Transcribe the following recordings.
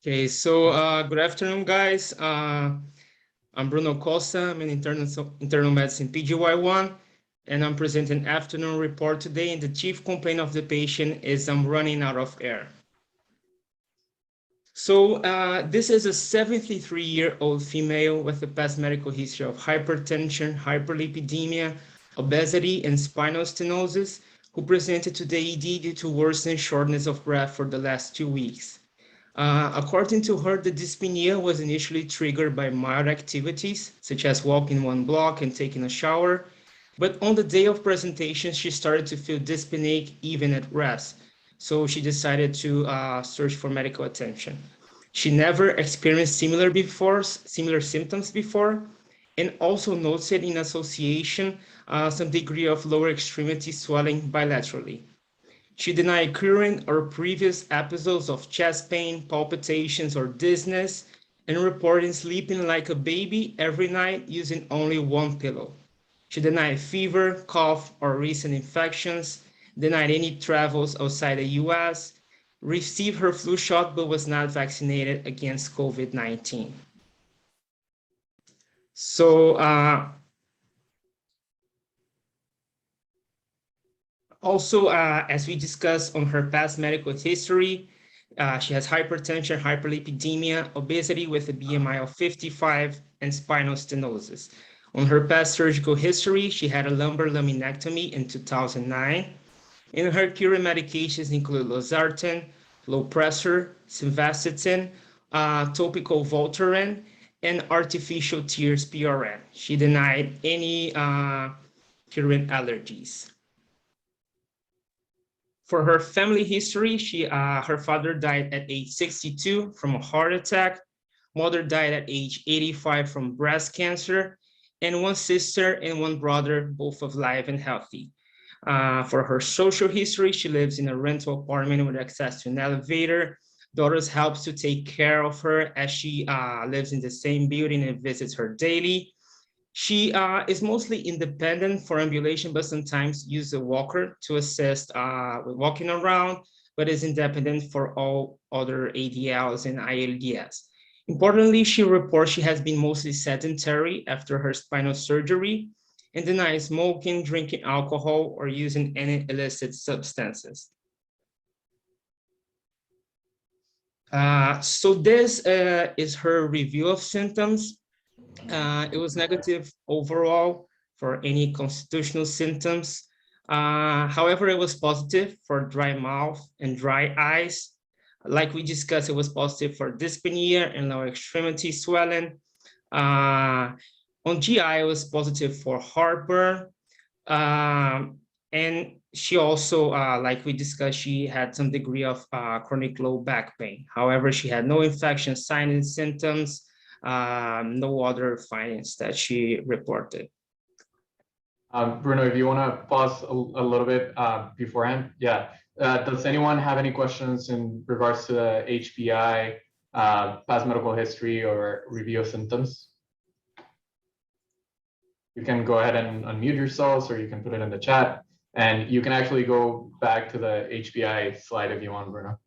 Okay, so good afternoon, guys. I'm Bruno Costa. I'm an internal medicine PGY1, and I'm presenting an afternoon report today. And the chief complaint of the patient is I'm running out of air. So this is a 73-year-old female with a past medical history of hypertension, hyperlipidemia, obesity, and spinal stenosis, who presented to the ED due to worsening shortness of breath for the last 2 weeks. According to her, the dyspnea was initially triggered by mild activities, such as walking 1 block and taking a shower. But on the day of presentation, she started to feel dyspneic even at rest. So she decided to search for medical attention. She never experienced similar symptoms before, and also noted in association some degree of lower extremity swelling bilaterally. She denied current or previous episodes of chest pain, palpitations, or dizziness, and reported sleeping like a baby every night using only 1 pillow. She denied fever, cough, or recent infections, denied any travels outside the US, received her flu shot but was not vaccinated against COVID-19. So also, as we discussed on her past medical history, she has hypertension, hyperlipidemia, obesity with a BMI of 55, and spinal stenosis. On her past surgical history, she had a lumbar laminectomy in 2009. And her current medications include losartan, low pressure, simvastatin, topical Voltaren, and artificial tears PRN. She denied any current allergies. For her family history, her father died at age 62 from a heart attack. Mother died at age 85 from breast cancer, and 1 sister and 1 brother, both alive and healthy. For her social history, she lives in a rental apartment with access to an elevator. Daughters helps to take care of her as she lives in the same building and visits her daily. She is mostly independent for ambulation, but sometimes uses a walker to assist with walking around, but is independent for all other ADLs and ILDS. Importantly, she reports she has been mostly sedentary after her spinal surgery and denies smoking, drinking alcohol, or using any illicit substances. So this is her review of symptoms. It was negative overall for any constitutional symptoms. However, it was positive for dry mouth and dry eyes. Like we discussed, it was positive for dyspnea and lower extremity swelling. On GI, it was positive for heartburn. And she also, like we discussed, she had some degree of chronic low back pain. However, she had no infection signs and symptoms, no other findings that she reported. Bruno, if you want to pause a little bit beforehand, yeah. Does anyone have any questions in regards to the HPI, past medical history, or review of symptoms? You can go ahead and unmute yourselves, or you can put it in the chat, and you can actually go back to the HPI slide if you want, Bruno.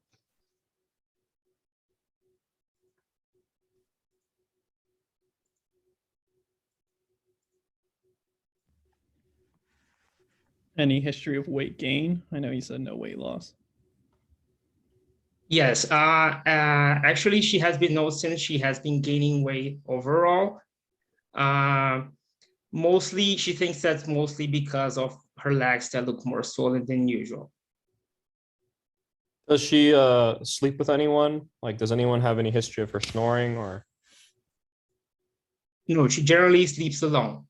Any history of weight gain? I know you said no weight loss. Yes, actually, she has been noticing she has been gaining weight overall. Mostly, she thinks that's mostly because of her legs that look more swollen than usual. Does she sleep with anyone? Like, does anyone have any history of her snoring or? No, she generally sleeps alone.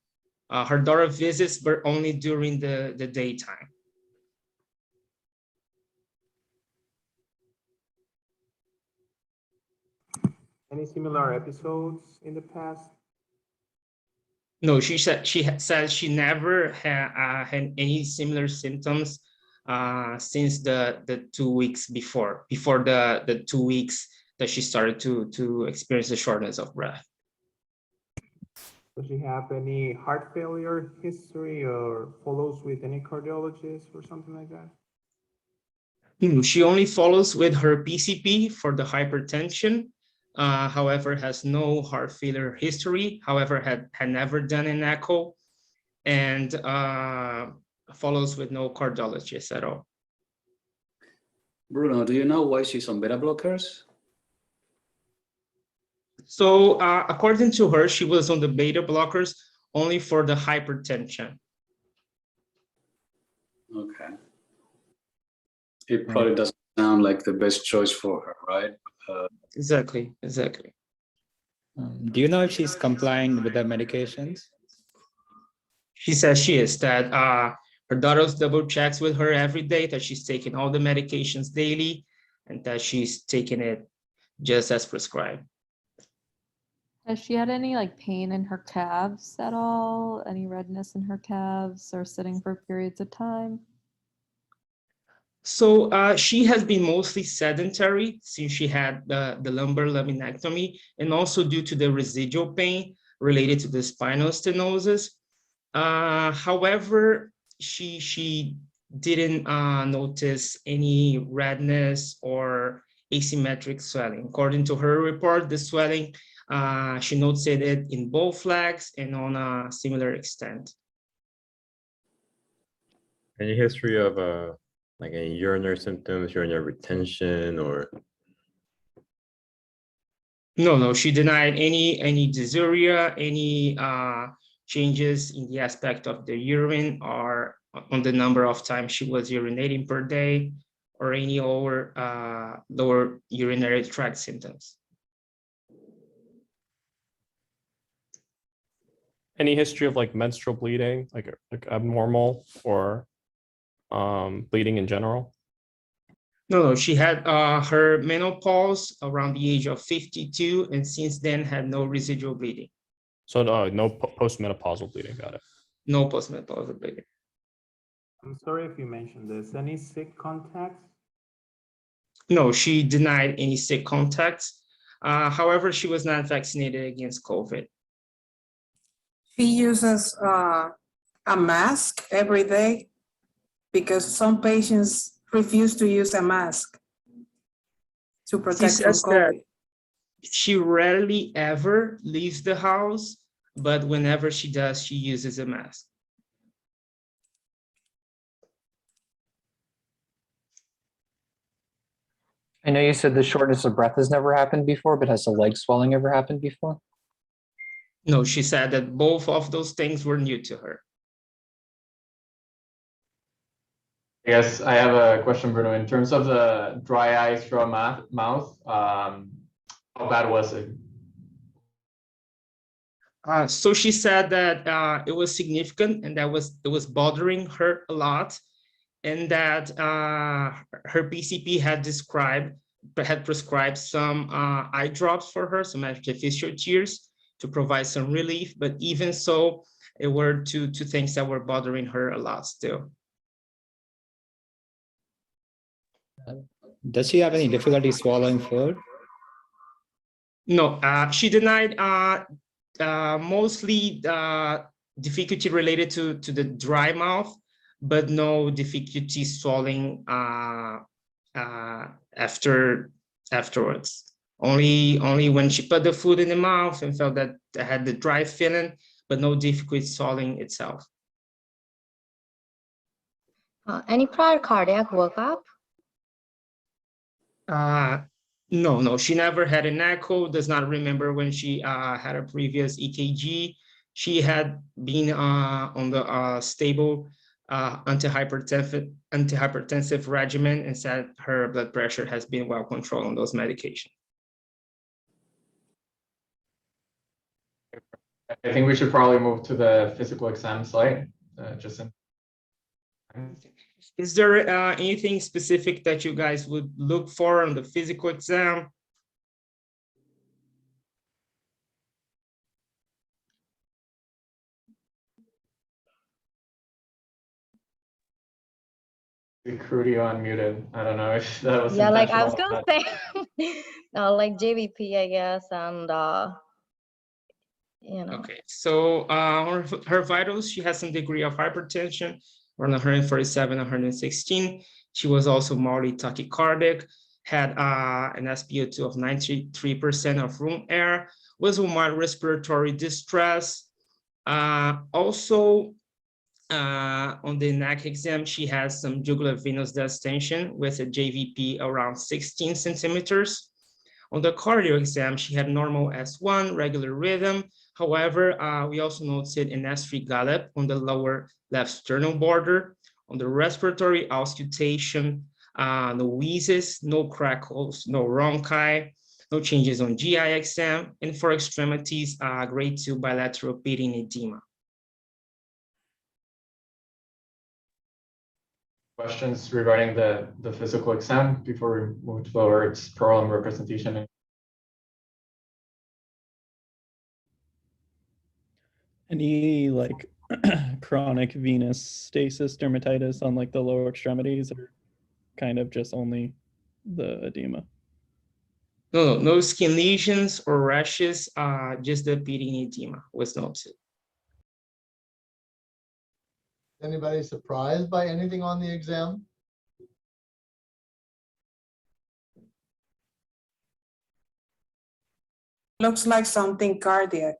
Her daughter visits, but only during the daytime. Any similar episodes in the past? No, she says she never had any similar symptoms since the 2 weeks before the 2 weeks that she started to experience the shortness of breath. Does she have any heart failure history or follows with any cardiologist or something like that? She only follows with her PCP for the hypertension. However, has no heart failure history. However, had never done an echo, and follows with no cardiologist at all. Bruno, do you know why she's on beta blockers? So according to her, she was on the beta blockers only for the hypertension. Okay. It probably doesn't sound like the best choice for her, right? Exactly. Do you know if she's complying with the medications? She says she is, that her daughter's double checks with her every day, that she's taking all the medications daily, and that she's taking it just as prescribed. Has she had any like pain in her calves at all? Any redness in her calves or sitting for periods of time? So she has been mostly sedentary since she had the lumbar laminectomy, and also due to the residual pain related to the spinal stenosis. However, she didn't notice any redness or asymmetric swelling. According to her report, the swelling, she noticed it in both legs and on a similar extent. Any history of like any urinary symptoms, urinary retention, or? No, she denied any dysuria, any changes in the aspect of the urine or on the number of times she was urinating per day, or any lower urinary tract symptoms. Any history of like menstrual bleeding, like abnormal or bleeding in general? No, she had her menopause around the age of 52, and since then had no residual bleeding. So no postmenopausal bleeding. Got it. No postmenopausal bleeding. I'm sorry if you mentioned this. Any sick contacts? No, she denied any sick contacts. However, she was not vaccinated against COVID. She uses a mask every day because some patients refuse to use a mask to protect from COVID. She rarely ever leaves the house, but whenever she does, she uses a mask. I know you said the shortness of breath has never happened before, but has the leg swelling ever happened before? No, she said that both of those things were new to her. Yes, I have a question, Bruno. In terms of the dry eyes from mouth, how bad was it? So she said that it was significant and that it was bothering her a lot, and that her PCP had prescribed some eye drops for her, some artificial tears to provide some relief. But even so, it were two things that were bothering her a lot still. Does she have any difficulty swallowing food? No, she denied mostly difficulty related to the dry mouth, but no difficulty swallowing afterwards. Only when she put the food in the mouth and felt that it had the dry feeling, but no difficulty swallowing itself. Any prior cardiac workup? No, she never had an echo, does not remember when she had a previous EKG. She had been on the stable antihypertensive regimen, and said her blood pressure has been well controlled on those medications. I think we should probably move to the physical exam slide. Is there anything specific that you guys would look for on the physical exam? Crudy unmuted. I don't know if that was Yeah, like I was intentional gonna say, like JVP, I guess, and you know. Okay, so her vitals, she has some degree of hypertension, around 147, 116. She was also mildly tachycardic, had an SpO2 of 93% of room air, was with mild respiratory distress. Also, on the neck exam, she has some jugular venous distension with a JVP around 16 centimeters. On the cardio exam, she had normal S1, regular rhythm. However, we also noted an S3 gallop on the lower left sternal border. On the respiratory auscultation, no wheezes, no crackles, no rhonchi, no changes on GI exam. And for extremities, grade 2 bilateral pitting edema. Questions regarding the physical exam before we move towards problem representation? Any like chronic venous stasis dermatitis on like the lower extremities, or kind of just only the edema? No skin lesions or rashes, just the pitting edema was noted. Anybody surprised by anything on the exam? Looks like something cardiac,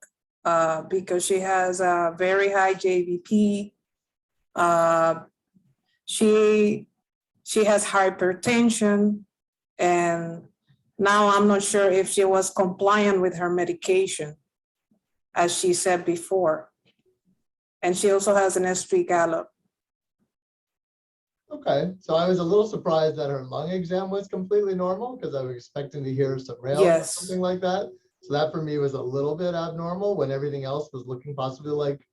because she has a very high JVP. She has hypertension, and now I'm not sure if she was compliant with her medication, as she said before. And she also has an S3 gallop. Okay, so I was a little surprised that her lung exam was completely normal because I was expecting to hear some rails or Yes. something like that. So that for me was a little bit abnormal when everything else was looking possibly like,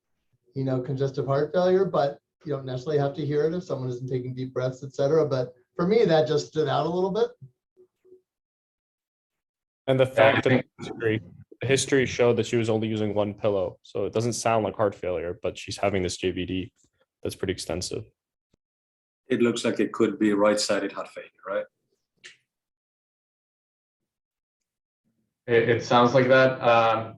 you know, congestive heart failure, but you don't necessarily have to hear it if someone isn't taking deep breaths, etc. But for me, that just stood out a little bit. And the fact that the history showed that she was only using one pillow. So it doesn't sound like heart failure, but she's having this JVD that's pretty extensive. It looks like it could be right-sided heart failure, right? It sounds like that.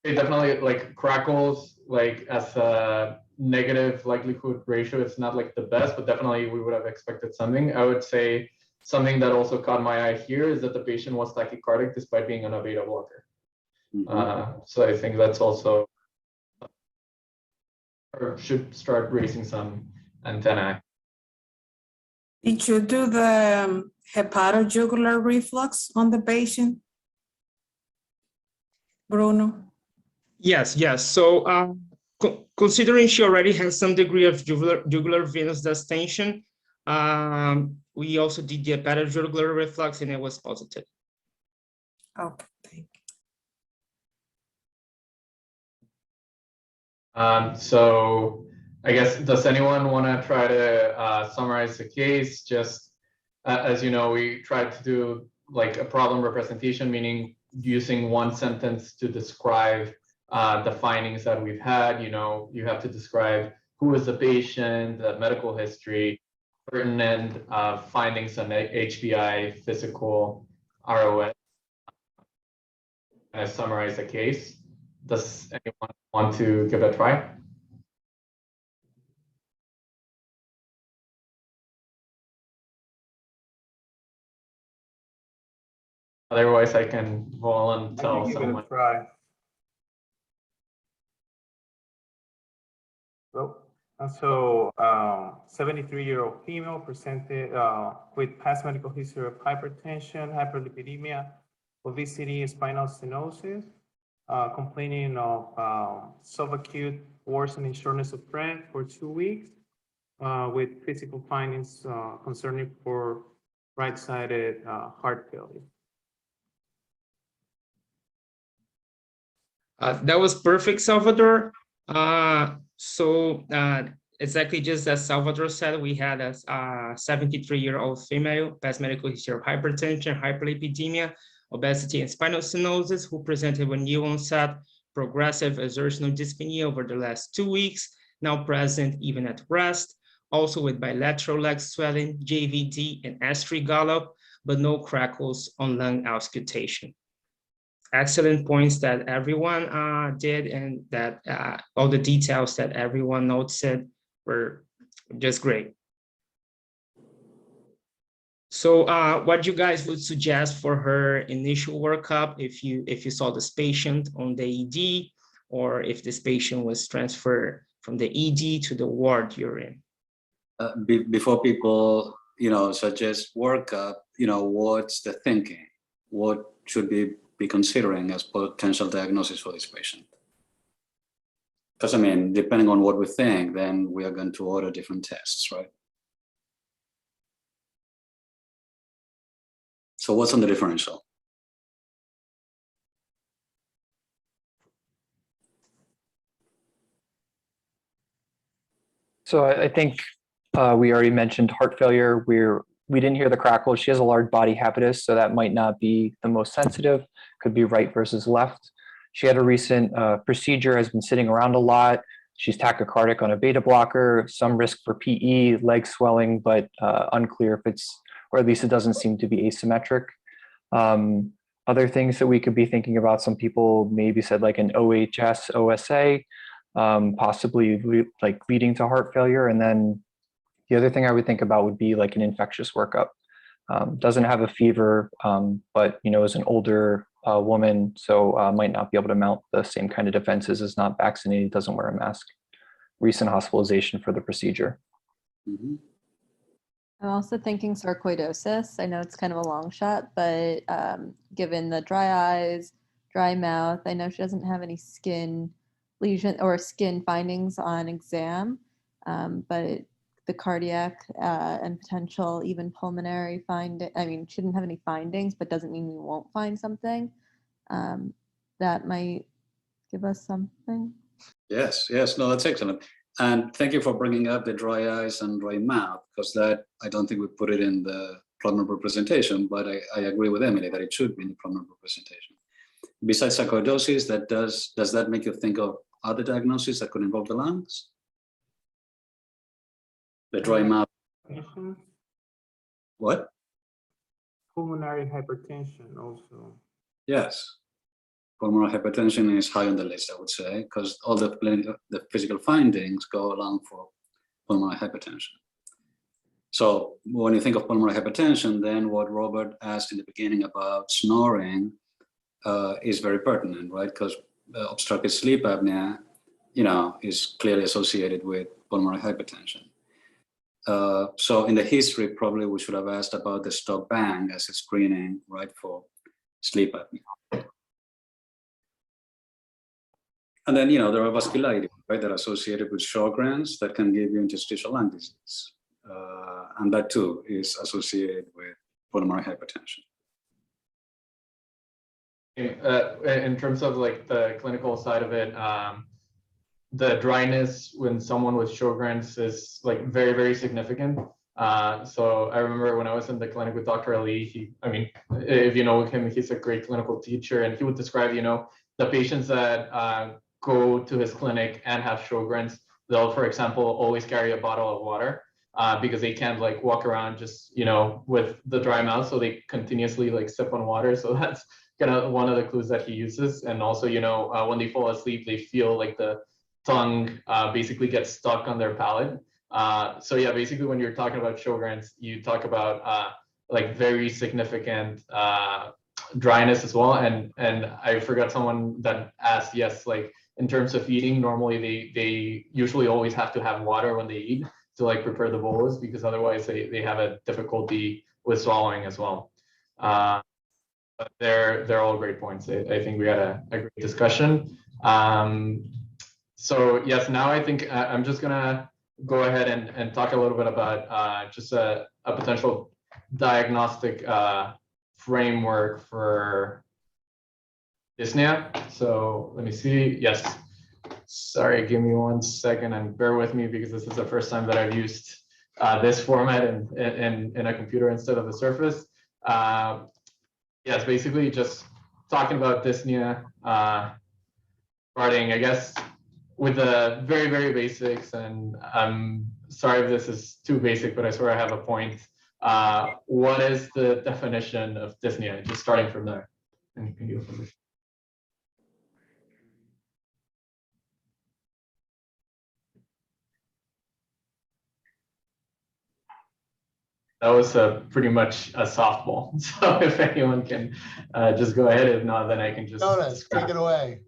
It definitely like crackles, like as a negative likelihood ratio, it's not like the best, but definitely we would have expected something. I would say something that also caught my eye here is that the patient was tachycardic despite being on a beta blocker. So I think that's also, or should start raising some antennae. Did you do the hepatojugular reflux on the patient, Bruno? Yes. So considering she already has some degree of jugular venous distension, we also did the hepatojugular reflux and it was positive. Okay, thank you. So I guess, does anyone want to try to summarize the case? Just as you know, we tried to do like a problem representation, meaning using one sentence to describe the findings that we've had. You know, you have to describe who is the patient, the medical history, pertinent findings on HBI, physical, ROS. And summarize the case. Does anyone want to give it a try? Otherwise, I can volunteer someone. Try. So, 73-year-old female presented with past medical history of hypertension, hyperlipidemia, obesity, spinal stenosis, complaining of subacute worsening shortness of breath for 2 weeks, with physical findings concerning for right-sided heart failure. That was perfect, Salvador. So exactly just as Salvador said, we had a 73-year-old female, past medical history of hypertension, hyperlipidemia, obesity, and spinal stenosis, who presented with new onset progressive exertional dyspnea over the last 2 weeks, now present even at rest, also with bilateral leg swelling, JVD, and S3 gallop, but no crackles on lung auscultation. Excellent points that everyone did, and that all the details that everyone noted were just great. So what you guys would suggest for her initial workup if you saw this patient on the ED, or if this patient was transferred from the ED to the ward you're in? Before people, suggest workup, what's the thinking? What should be considering as potential diagnosis for this patient? Because I mean, depending on what we think, then we are going to order different tests, right? So what's on the differential? So I think we already mentioned heart failure. We didn't hear the crackle. She has a large body habitus, so that might not be the most sensitive. Could be right versus left. She had a recent procedure, has been sitting around a lot. She's tachycardic on a beta blocker, some risk for PE, leg swelling, but unclear if it's, or at least it doesn't seem to be asymmetric. Other things that we could be thinking about, some people maybe said like an OHS, OSA, possibly leading to heart failure. And then the other thing I would think about would be like an infectious workup. Doesn't have a fever, but is an older woman, so might not be able to mount the same kind of defenses, is not vaccinated, doesn't wear a mask. Recent hospitalization for the procedure. Mm-hmm. I'm also thinking sarcoidosis. I know it's kind of a long shot, but given the dry eyes, dry mouth, I know she doesn't have any skin lesion or skin findings on exam, but the cardiac and potential even pulmonary she didn't have any findings, but doesn't mean we won't find something. That might give us something. Yes, no, that's excellent. And thank you for bringing up the dry eyes and dry mouth, because that, I don't think we put it in the pulmonary representation, but I agree with Emily that it should be in the pulmonary representation. Besides sarcoidosis, does that make you think of other diagnoses that could involve the lungs? The dry mouth. What? Pulmonary hypertension also. Yes. Pulmonary hypertension is high on the list, I would say, because all the physical findings go along for pulmonary hypertension. So when you think of pulmonary hypertension, then what Robert asked in the beginning about snoring is very pertinent, right? Because obstructive sleep apnea, is clearly associated with pulmonary hypertension. So in the history, probably we should have asked about the stop bang as a screening, right, for sleep apnea. And then, there are vasculitis, right, that are associated with Sjogren's that can give you interstitial lung disease. And that too is associated with pulmonary hypertension. In terms of like the clinical side of it, the dryness when someone with Sjogren's is like very, very significant. So I remember when I was in the clinic with Dr. Ali, if you know him, he's a great clinical teacher, and he would describe, the patients that go to his clinic and have Sjogren's, they'll, for example, always carry a bottle of water because they can't like walk around just, with the dry mouth. So they continuously like sip on water. So that's kind of one of the clues that he uses. And also, when they fall asleep, they feel like the tongue basically gets stuck on their palate. So yeah, basically when you're talking about Sjogren's, you talk about like very significant dryness as well. And I forgot someone that asked, yes, like in terms of eating, normally they usually always have to have water when they eat to like prepare the bolus, because otherwise they have a difficulty with swallowing as well. But they're all great points. I think we had a great discussion. So yes, now I think I'm just gonna go ahead and talk a little bit about just a potential diagnostic framework for dyspnea. So let me see. Yes. Sorry, give me 1 second and bear with me because this is the first time that I've used this format in a computer instead of a Surface. Yes, basically just talking about dyspnea, starting, I guess, with the very, very basics. And I'm sorry if this is too basic, but I swear I have a point. What is the definition of dyspnea? Just starting from there. And you can go from there. That was pretty much a softball. So if anyone can just go ahead, if not, then I can just. Jonas, take it away.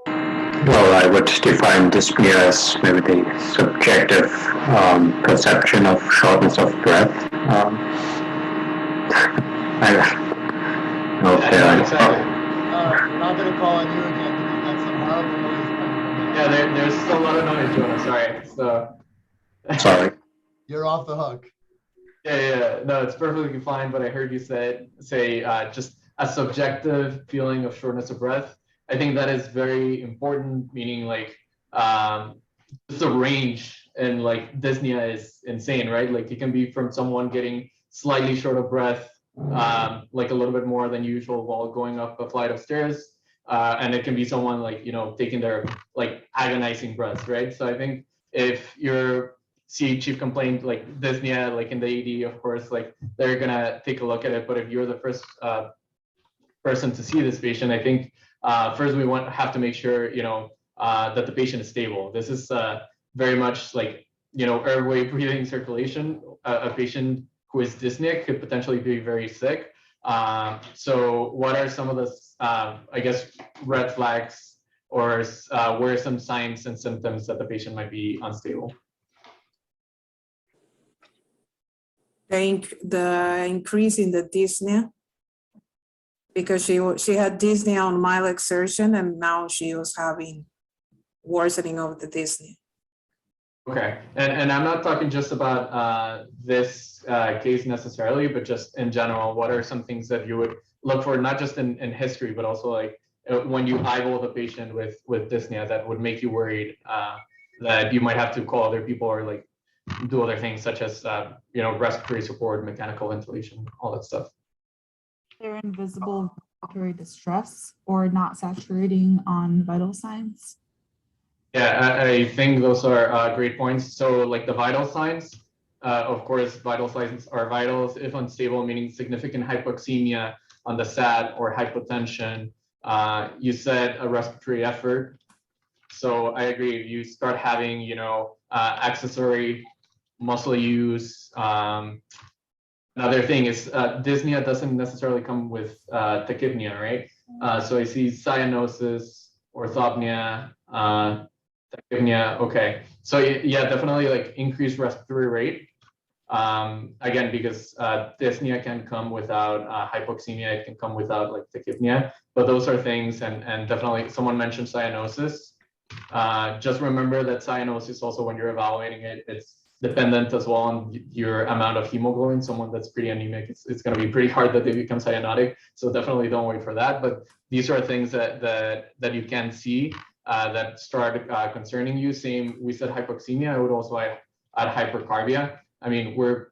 Well, I would define dyspnea as maybe the subjective perception of shortness of breath. We're not going to call on you again because we've got some horrible noise coming from Yeah, there's still a lot of noise, Jonas. Sorry. So. Sorry. You're off the hook. Yeah. No, it's perfectly fine. But I heard you say just a subjective feeling of shortness of breath. I think that is very important, meaning like just the range, and like dyspnea is insane, right? Like it can be from someone getting slightly short of breath, like a little bit more than usual while going up a flight of stairs. And it can be someone like, taking their like agonizing breaths, right? So I think if you're chief complaint like dyspnea, like in the ED, of course, like they're gonna take a look at it. But if you're the first person to see this patient, I think first we have to make sure that the patient is stable. This is very much like airway, breathing, circulation. A patient who is dyspneic could potentially be very sick. So what are some of the I guess red flags, or what are some signs and symptoms that the patient might be unstable? The increase in the dyspnea, because she had dyspnea on mild exertion, and now she was having worsening of the dyspnea. Okay, and I'm not talking just about this case necessarily, but just in general. What are some things that you would look for, not just in history, but also like when you eyeball the patient with dyspnea, that would make you worried that you might have to call other people or like do other things such as respiratory support, mechanical ventilation, all that stuff. They're invisible respiratory distress or not saturating on vital signs. Yeah, I think those are great points. So like the vital signs, of course, vital signs are vitals if unstable, meaning significant hypoxemia on the SAT or hypotension. You said a respiratory effort. So I agree, if you start having, accessory muscle use. Another thing is dyspnea doesn't necessarily come with tachypnea, right? So I see cyanosis, orthopnea, tachypnea. Okay, so yeah, definitely like increased respiratory rate. Again, because dyspnea can come without hypoxemia, it can come without like tachypnea, but those are things, and definitely someone mentioned cyanosis. Just remember that cyanosis also, when you're evaluating it, it's dependent as well on your amount of hemoglobin. Someone that's pretty anemic, it's going to be pretty hard that they become cyanotic. So definitely don't wait for that. But these are things that you can see that start concerning you. Same, we said hypoxemia. I would also add hypercarbia. I mean, we're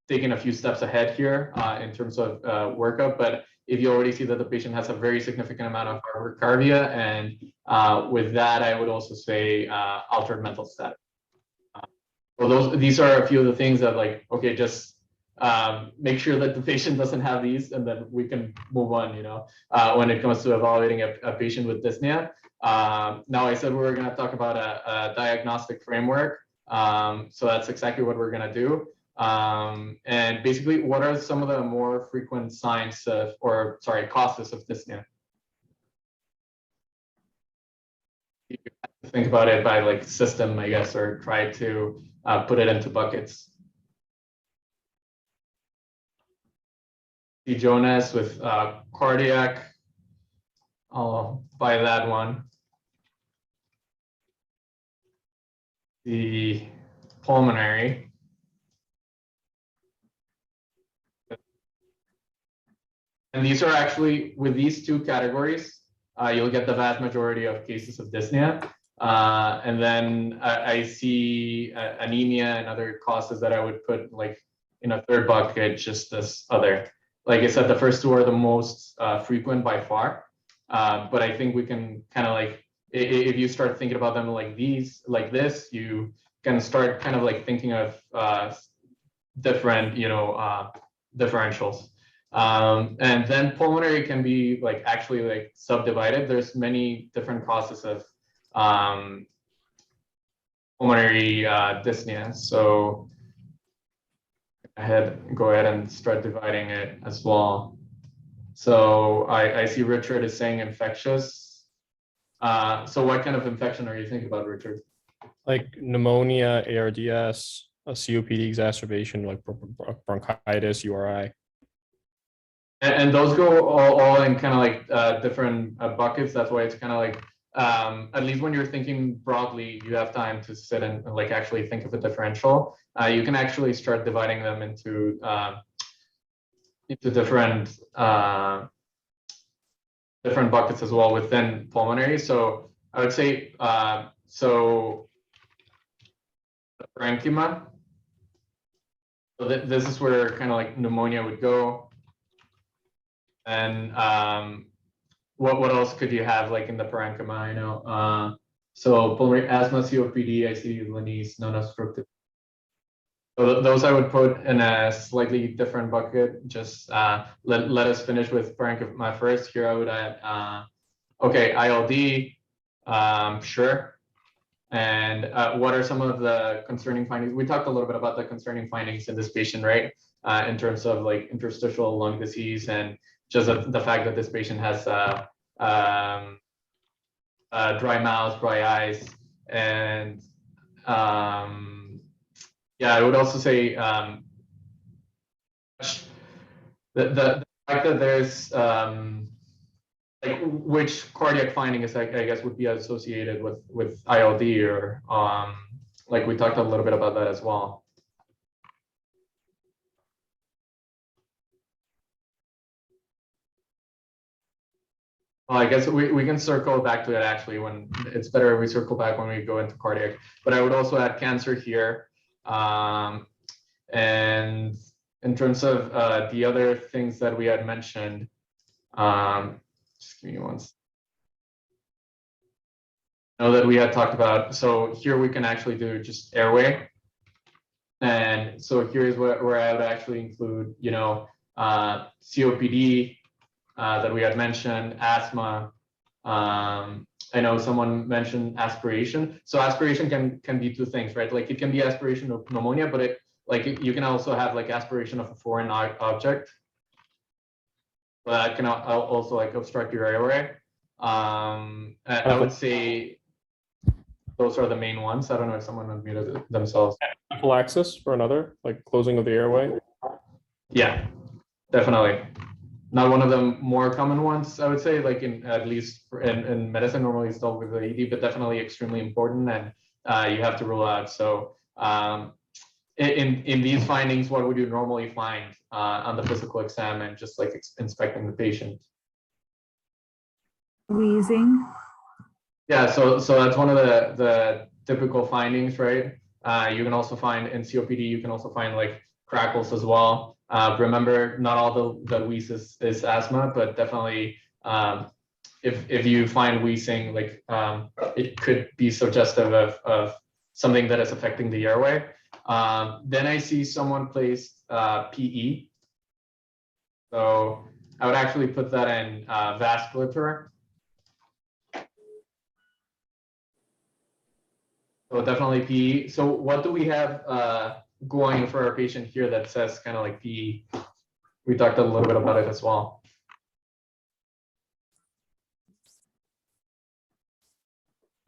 taking a few steps ahead here in terms of workup, but if you already see that the patient has a very significant amount of hypercarbia, and with that, I would also say altered mental status. Well, these are a few of the things that, like, okay, just make sure that the patient doesn't have these, and then we can move on, when it comes to evaluating a patient with dyspnea. Now, I said we were going to talk about a diagnostic framework. So that's exactly what we're going to do. And basically, what are some of the more frequent signs of, causes of dyspnea? You have to think about it by like system, I guess, or try to put it into buckets. See Jonas with cardiac. I'll buy that one. The pulmonary. And these are actually, with these two categories, you'll get the vast majority of cases of dyspnea. And then I see anemia and other causes that I would put like in a third bucket, just this other. Like I said, the first two are the most frequent by far. But I think we can kind of like, if you start thinking about them like this, you can start kind of like thinking of different, differentials. And then pulmonary can be like actually like subdivided. There's many different causes of pulmonary dyspnea. So go ahead and start dividing it as well. So I see Richard is saying infectious. So what kind of infection are you thinking about, Richard? Like pneumonia, ARDS, a COPD exacerbation, like bronchitis, URI. And those go all in kind of like different buckets. That's why it's kind of like, at least when you're thinking broadly, you have time to sit and like actually think of a differential. You can actually start dividing them into different different buckets as well within pulmonary. So I would say so parenchyma. So this is where kind of like pneumonia would go. And what else could you have like in the parenchyma? You know, so pulmonary asthma, COPD, I see Lenny's non-obstructive. So those I would put in a slightly different bucket. Just let us finish with parenchyma first. Here I would add, okay, ILD, sure. And what are some of the concerning findings? We talked a little bit about the concerning findings in this patient, right? In terms of like interstitial lung disease and just the fact that this patient has dry mouth, dry eyes, and yeah, I would also say the fact that there's like which cardiac finding is I guess would be associated with ILD or like we talked a little bit about that as well. Well, I guess we can circle back to it actually when it's better if we circle back when we go into cardiac. But I would also add cancer here. And in terms of the other things that we had mentioned, just give me one second. Know that we had talked about, so here we can actually do just airway. And so here's where I would actually include, you know, COPD that we had mentioned, asthma. I know someone mentioned aspiration. So aspiration can be two things, right? Like it can be aspiration of pneumonia, but you can also have like aspiration of a foreign object. That can also like obstruct your airway. I would say those are the main ones. I don't know if someone unmuted themselves. Anaphylaxis for another, like closing of the airway. Yeah, definitely. Not one of the more common ones, I would say, like at least in medicine, normally it's dealt with the ED, but definitely extremely important, and you have to rule out. So in these findings, what would you normally find on the physical exam and just like inspecting the patient? Wheezing. Yeah, so that's one of the typical findings, right? You can also find in COPD, you can also find like crackles as well. Remember, not all the wheeze is asthma, but definitely if you find wheezing, like it could be suggestive of something that is affecting the airway. Then I see someone placed PE. So I would actually put that in vasculature. So definitely PE. So what do we have going for our patient here that says kind of like PE? We talked a little bit about it as well.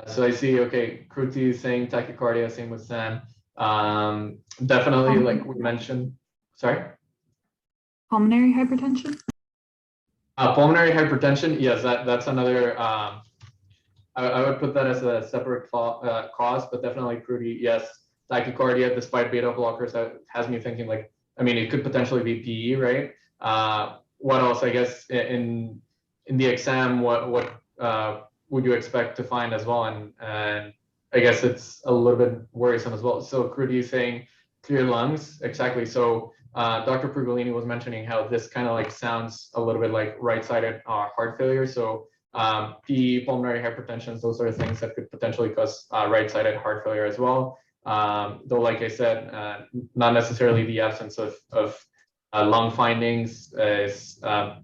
So I see, okay, Kruti is saying tachycardia, same with Sam. Definitely, like we mentioned, sorry? Pulmonary hypertension? Pulmonary hypertension, yes, that's another, I would put that as a separate cause, but definitely Kruti, yes. Tachycardia, despite beta blockers, that has me thinking like, I mean, it could potentially be PE, right? What else, I guess, in the exam, what would you expect to find as well? And I guess it's a little bit worrisome as well. So Kruti is saying clear lungs, exactly. So Dr. Pergolini was mentioning how this kind of like sounds a little bit like right-sided heart failure. So PE, pulmonary hypertension, those are things that could potentially cause right-sided heart failure as well. Though, like I said, not necessarily the absence of lung findings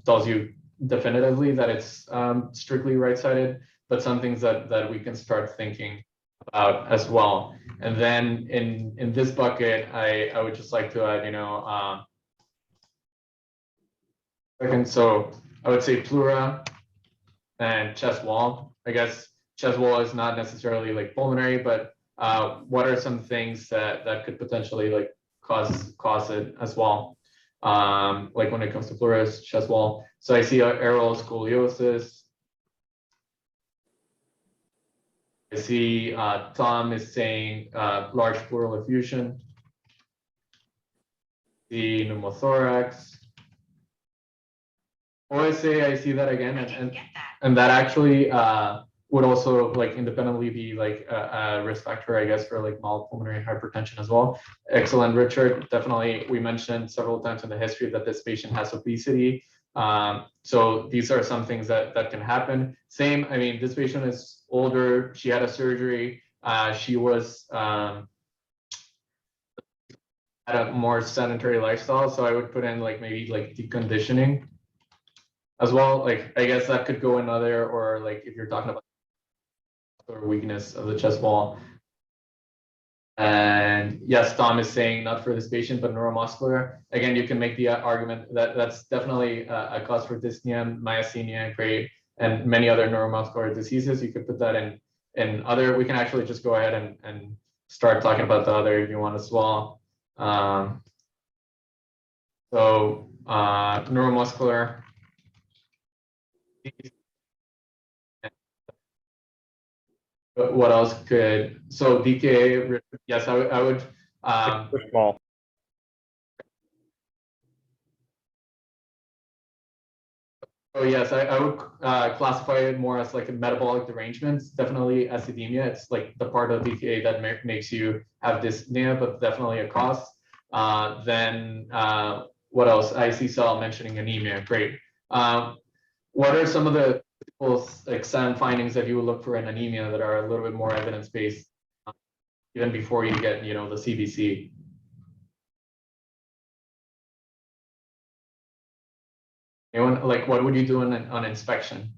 tells you definitively that it's strictly right-sided. but some things that we can start thinking about as well. And then in this bucket, I would just like to add, second, so I would say pleura and chest wall. I guess chest wall is not necessarily like pulmonary, but what are some things that could potentially like cause it as well? Like when it comes to pleura, chest wall. So I see aerial scoliosis. I see Tom is saying large pleural effusion. The pneumothorax. OSA, I see that again, and that actually would also like independently be like a risk factor, I guess, for like mild pulmonary hypertension as well. Excellent, Richard. Definitely, we mentioned several times in the history that this patient has obesity. So these are some things that can happen. Same, I mean, this patient is older. She had a surgery. She was had a more sedentary lifestyle. So I would put in like maybe like deconditioning as well. Like I guess that could go another, or like if you're talking about or weakness of the chest wall. And yes, Tom is saying not for this patient, but neuromuscular. Again, you can make the argument that that's definitely a cause for dyspnea, myasthenia, great, and many other neuromuscular diseases. You could put that in other. We can actually just go ahead and start talking about the other if you want as well. So neuromuscular. What else could, so DKA, yes, I would small. Oh yes, I would classify it more as like a metabolic derangements. Definitely acidemia. It's like the part of DKA that makes you have dyspnea, but definitely a cause. Then what else? I see Sal mentioning anemia. Great. What are some of the exam findings that you would look for in anemia that are a little bit more evidence-based, even before you get, the CBC? Anyone, like, what would you do on inspection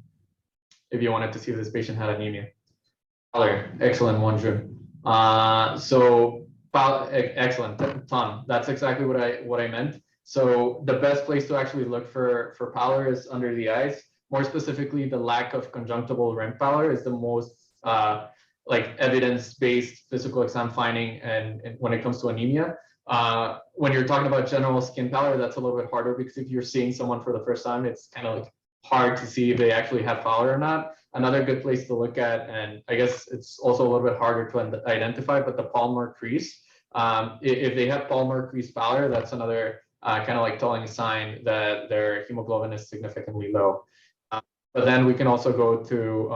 if you wanted to see if this patient had anemia? Excellent, Wonju. Excellent, Tom. That's exactly what I meant. So the best place to actually look for pallor is under the eyes. More specifically, the lack of conjunctival rim pallor is the most like evidence-based physical exam finding, and when it comes to anemia. When you're talking about general skin pallor, that's a little bit harder, because if you're seeing someone for the first time, it's kind of like hard to see if they actually have pallor or not. Another good place to look at, and I guess it's also a little bit harder to identify, but the palmar crease. If they have palmar crease pallor, that's another kind of like telling sign that their hemoglobin is significantly low. But then we can also go to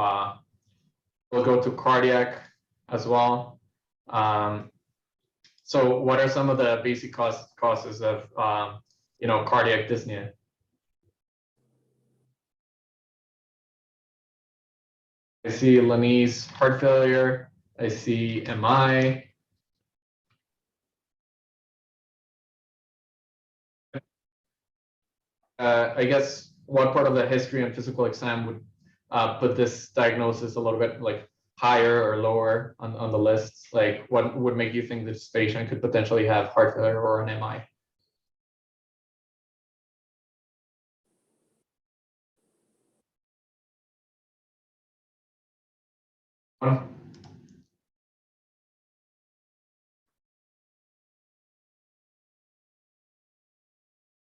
we'll go to cardiac as well. So what are some of the basic causes of cardiac dyspnea? I see Lanise heart failure. I see MI. I guess what part of the history and physical exam would put this diagnosis a little bit like higher or lower on the list? Like what would make you think this patient could potentially have heart failure or an MI?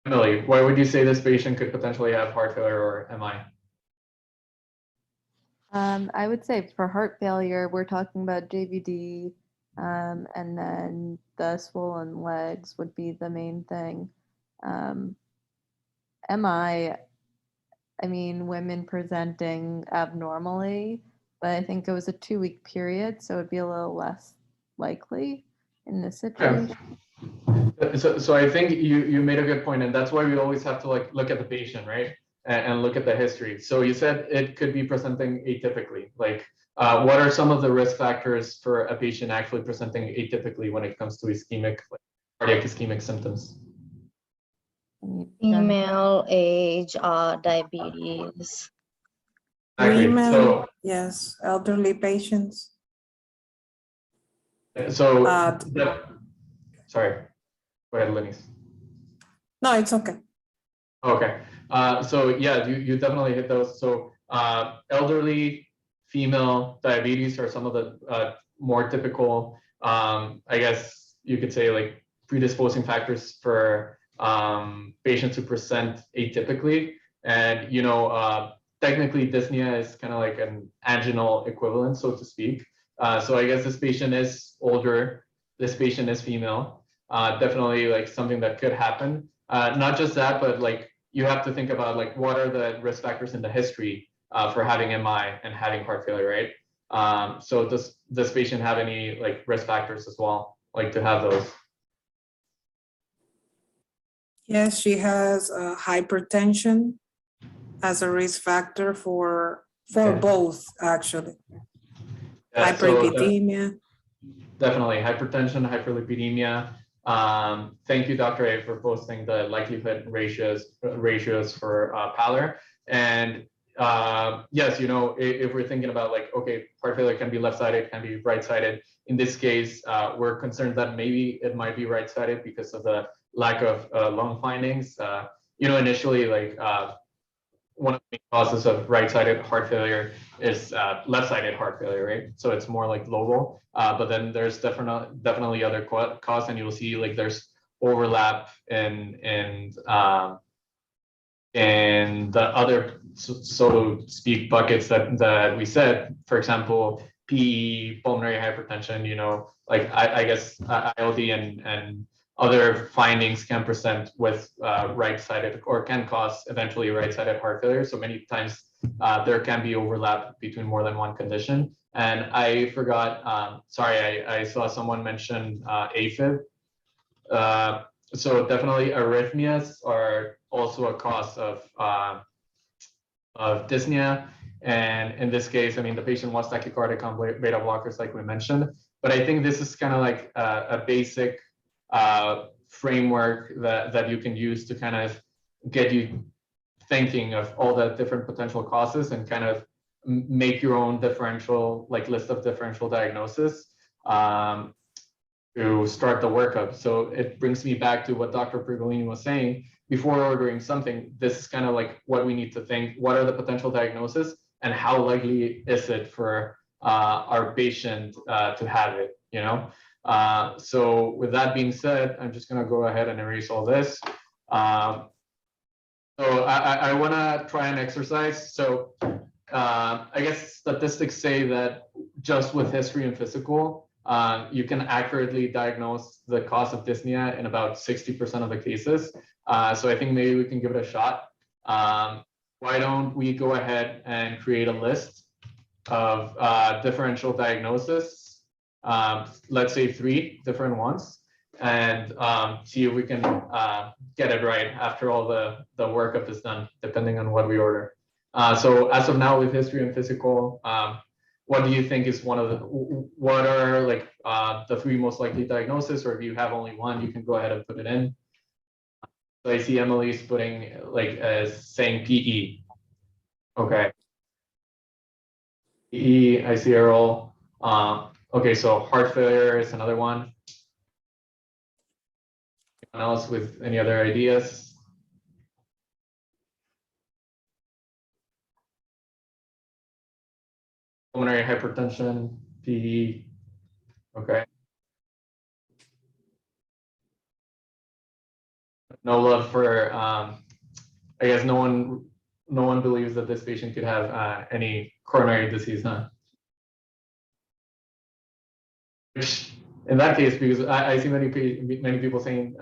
Emily, why would you say this patient could potentially have heart failure or MI? I would say for heart failure, we're talking about JVD, and then the swollen legs would be the main thing. MI, I mean, women presenting abnormally, but I think it was a 2-week period, so it'd be a little less likely in this situation. So I think you made a good point, and that's why we always have to like look at the patient, right? And look at the history. So you said it could be presenting atypically. Like, what are some of the risk factors for a patient actually presenting atypically when it comes to ischemic, like, cardiac ischemic symptoms? Female, age, diabetes. Exactly. Women, yes, elderly patients. So, Uh, sorry, go ahead, Lenny. No, it's okay. Okay. So yeah, you definitely hit those. So elderly, female, diabetes are some of the more typical, I guess you could say, like predisposing factors for patients who present atypically. And technically dyspnea is kind of like an anginal equivalent, so to speak. So I guess this patient is older, this patient is female. Definitely like something that could happen. Not just that, but like you have to think about like what are the risk factors in the history for having MI and having heart failure, right? So does this patient have any like risk factors as well, like to have those? Yes, she has hypertension as a risk factor for both, actually. Yeah, Hyperlipidemia. Definitely hypertension, hyperlipidemia. Thank you, Dr. A, for posting the likelihood ratios for pallor. And yes, if we're thinking about like, okay, heart failure can be left-sided, can be right-sided. In this case, we're concerned that maybe it might be right-sided because of the lack of lung findings. Initially, like one of the main causes of right-sided heart failure is left-sided heart failure, right? So it's more like global, but then there's definitely other causes, and you'll see like there's overlap in the other, so to speak, buckets that we said. For example, PE, pulmonary hypertension. Like I guess ILD and other findings can present with right-sided, or can cause eventually right-sided heart failure. So many times there can be overlap between more than one condition. And I forgot, sorry, I saw someone mention Afib. So definitely arrhythmias are also a cause of dyspnea. And in this case, I mean, the patient was tachycardic on beta blockers, like we mentioned. But I think this is kind of like a basic framework that you can use to kind of get you thinking of all the different potential causes and kind of make your own differential, like list of differential diagnosis to start the workup. So it brings me back to what Dr. Pergolini was saying. Before ordering something, this is kind of like what we need to think. What are the potential diagnoses and how likely is it for our patient to have it, So with that being said, I'm just gonna go ahead and erase all this. So I wanna try an exercise. So I guess statistics say that just with history and physical, you can accurately diagnose the cause of dyspnea in about 60% of the cases. So I think maybe we can give it a shot. Why don't we go ahead and create a list of differential diagnosis, let's say 3 different ones, and see if we can get it right after all the workup is done, depending on what we order. So as of now, with history and physical, what do you think is what are like the 3 most likely diagnoses, or if you have only one, you can go ahead and put it in. So I see Emily's putting like saying PE. Okay. PE, I see Earl. Okay, so heart failure is another one. Anyone else with any other ideas? Pulmonary hypertension, PE. Okay. No love for, I guess no one believes that this patient could have any coronary disease, huh? Which, in that case, because I see many people saying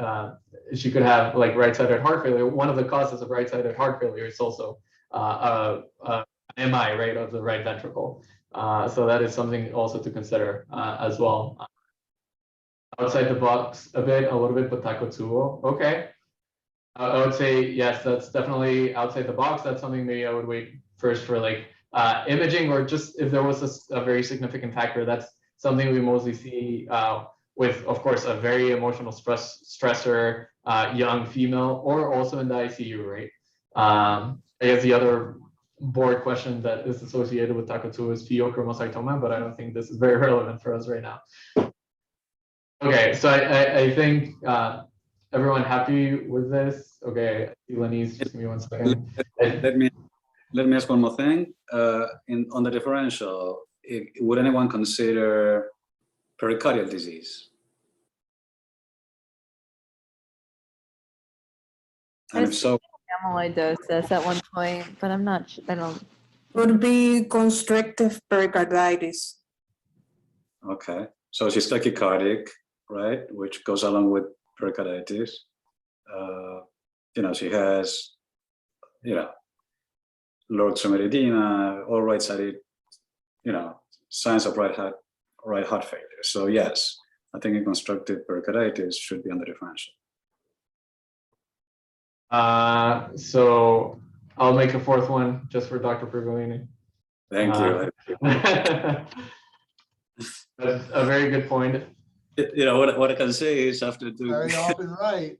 she could have like right-sided heart failure. One of the causes of right-sided heart failure is also MI, right, of the right ventricle. So that is something also to consider as well. Outside the box a little bit, but Takotsubo. Okay. I would say, yes, that's definitely outside the box. That's something maybe I would wait first for like imaging, or just if there was a very significant factor. That's something we mostly see with, of course, a very emotional stressor, young female, or also in the ICU, right? I guess the other board question that is associated with TACO2 is pheochromocytoma, but I don't think this is very relevant for us right now. Okay, so I think everyone happy with this? Okay, Lenise, just give me 1 second. Let me ask one more thing. On the differential, would anyone consider pericardial disease? And if so, amyloidosis at one point, but I'm not sure. I don't. Would be constrictive pericarditis. okay. So she's tachycardic, right? Which goes along with pericarditis. She has, lower extremity edema, all right-sided, signs of right heart failure. So yes, I think a constructive pericarditis should be on the differential. So I'll make a 4th one just for Dr. Pergolini. Thank you. That's a very good point. What I can say is after doing Very often right.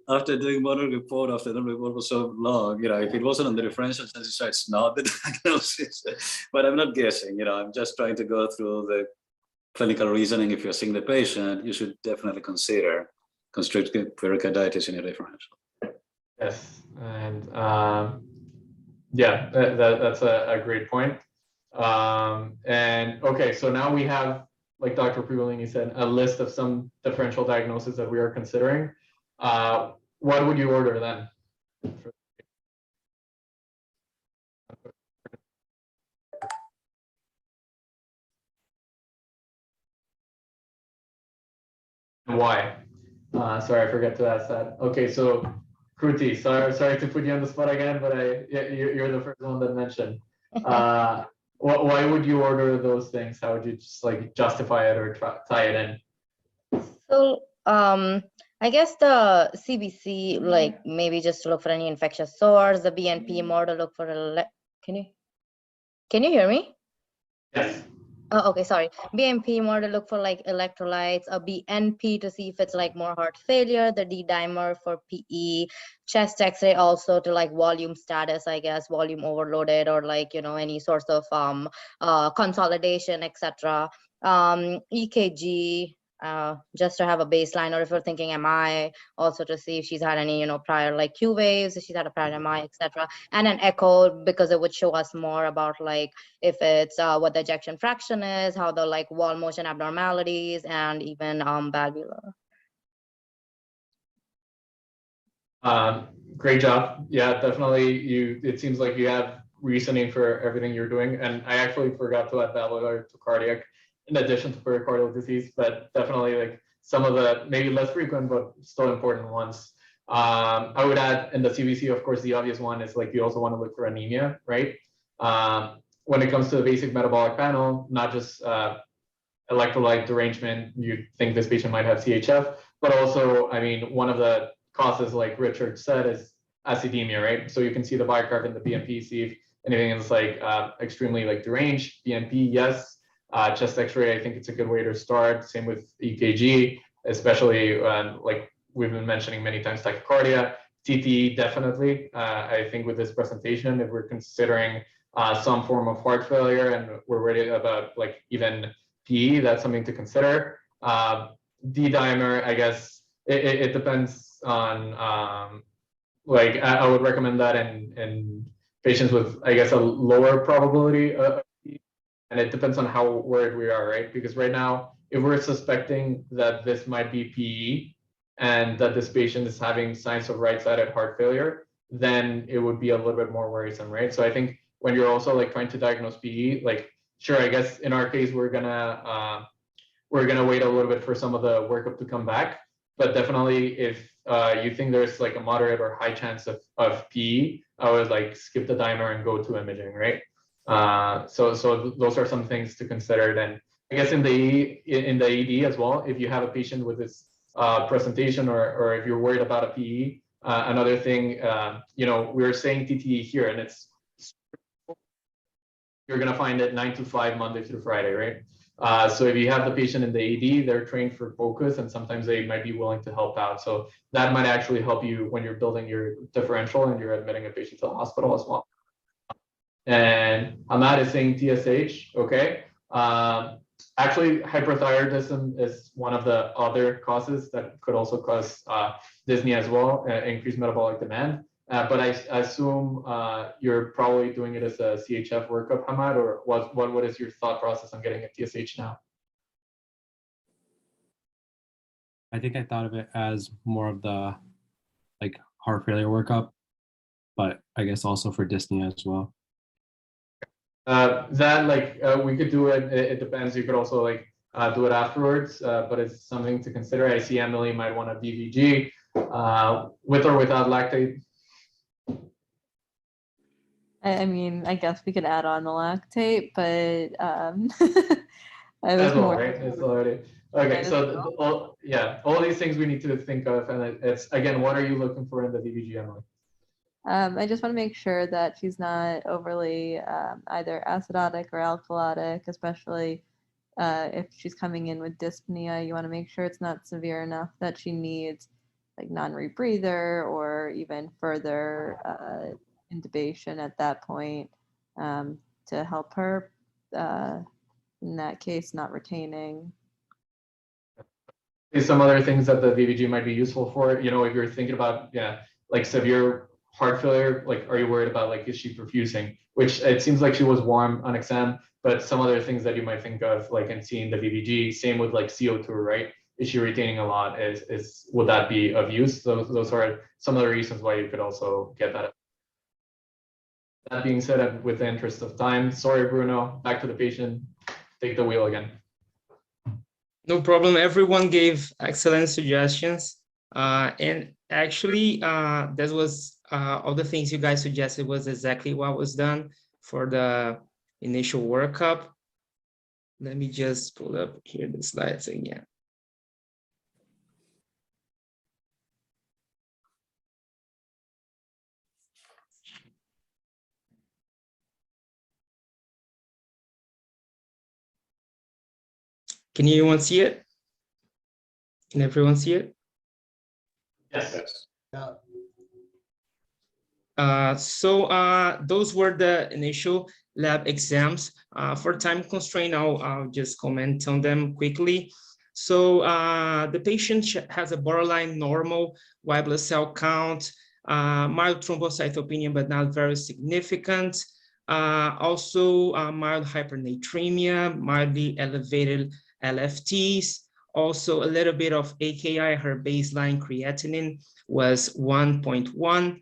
After doing model report after the report was so long, if it wasn't on the differential, it's not the diagnosis. But I'm not guessing. I'm just trying to go through the clinical reasoning. If you're seeing the patient, you should definitely consider constrictive pericarditis in a differential. Yes, and yeah, that's a great point. And okay, so now we have, like Dr. Pergolini said, a list of some differential diagnoses that we are considering. What would you order then? Why? Sorry, I forgot to ask that. Okay, so Kruti, sorry to put you on the spot again, but you're the first one that mentioned. Why would you order those things? How would you just like justify it or tie it in? So I guess the CBC, like maybe just to look for any infectious sores, the BNP more to look for can you hear me? Yes. Oh, okay, sorry. BNP more to look for like electrolytes, a BNP to see if it's like more heart failure, the D dimer for PE, chest X-ray also to like volume status, I guess, volume overloaded or like, any source of consolidation, etc. EKG, just to have a baseline, or if you're thinking MI, also to see if she's had any, prior like Q waves, if she's had a prior MI, etc. And an echo, because it would show us more about like if it's what the ejection fraction is, how the like wall motion abnormalities, and even valvular. Great job. Yeah, definitely. It seems like you have reasoning for everything you're doing. And I actually forgot to add valvular to cardiac in addition to pericardial disease, but definitely like some of the maybe less frequent, but still important ones. I would add in the CBC, of course, the obvious one is like you also want to look for anemia, right? When it comes to the basic metabolic panel, not just electrolyte derangement, you think this patient might have CHF, but also, I mean, one of the causes, like Richard said, is acidemia, right? So you can see the bicarb in the BNP, see if anything is like extremely like deranged. BNP, yes. Chest X-ray, I think it's a good way to start. Same with EKG, especially like we've been mentioning many times, tachycardia. TTE, definitely. I think with this presentation, if we're considering some form of heart failure and we're worried about like even PE, that's something to consider. D dimer, I guess it depends on like I would recommend that in patients with, I guess, a lower probability of, and it depends on how worried we are, right? Because right now, if we're suspecting that this might be PE and that this patient is having signs of right-sided heart failure, then it would be a little bit more worrisome, right? So I think when you're also like trying to diagnose PE, like sure, I guess in our case we're gonna wait a little bit for some of the workup to come back, but definitely if you think there's like a moderate or high chance of PE, I would like skip the dimer and go to imaging, right? So those are some things to consider. Then I guess in the ED as well, if you have a patient with this presentation or if you're worried about a PE, another thing, we're saying TTE here, and it's you're gonna find it 9 to 5 Monday through Friday, right? So if you have the patient in the ED, they're trained for focus, and sometimes they might be willing to help out. So that might actually help you when you're building your differential and you're admitting a patient to the hospital as well. And Hamad is saying TSH, okay. Actually, hyperthyroidism is one of the other causes that could also cause dyspnea as well, increased metabolic demand. But I assume you're probably doing it as a CHF workup, Hamad, or what is your thought process on getting a TSH now? I think I thought of it as more of the like heart failure workup, but I guess also for dyspnea as well. We could do it. It depends. You could also do it afterwards, but it's something to consider. I see Emily might want a VVG with or without lactate. I mean, I guess we could add on the lactate, but I was As well, more. right? It's already okay. So all these things we need to think of, and it's again, what are you looking for in the VVG, Emily? I just want to make sure that she's not overly either acidotic or alkalotic, especially if she's coming in with dyspnea. You want to make sure it's not severe enough that she needs like non-rebreather or even further intubation at that point to help her. In that case, not retaining. Some other things that the VVG might be useful for, if you're thinking about, like severe heart failure, like, are you worried about, like, is she perfusing? Which it seems like she was warm on exam, but some other things that you might think of, like, in seeing the VVG, same with like CO2, right? Is she retaining a lot? Would that be of use? Those are some of the reasons why you could also get that. That being said, and with the interest of time, sorry, Bruno, back to the patient. Take the wheel again. No problem. Everyone gave excellent suggestions. And actually, that was all the things you guys suggested was exactly what was done for the initial workup. Let me just pull up here the slides again. Can anyone see it? Can everyone see it? Yes. So those were the initial lab exams. For time constraint, I'll just comment on them quickly. So the patient has a borderline normal white blood cell count, mild thrombocytopenia, but not very significant. Also mild hypernatremia, mildly elevated LFTs, also a little bit of AKI. Her baseline creatinine was 1.1.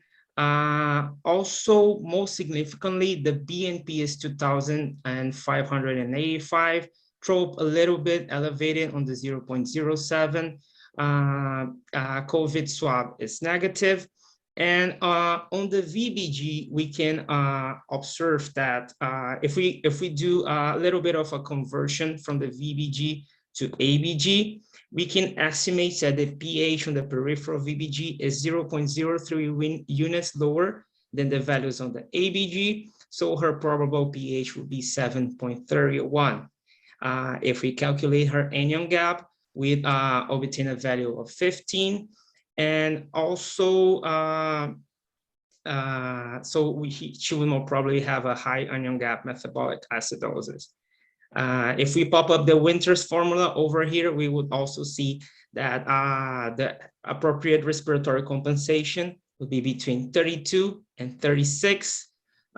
Also, most significantly, the BNP is 2,585. Trope a little bit elevated on the 0.07. COVID swab is negative. And on the VBG, we can observe that if we do a little bit of a conversion from the VBG to ABG, we can estimate that the pH on the peripheral VBG is 0.03 units lower than the values on the ABG. So her probable pH would be 7.31. If we calculate her anion gap, we'd obtain a value of 15. And also, she will more probably have a high anion gap metabolic acidosis. If we pop up the Winters formula over here, we would also see that the appropriate respiratory compensation would be between 32 and 36.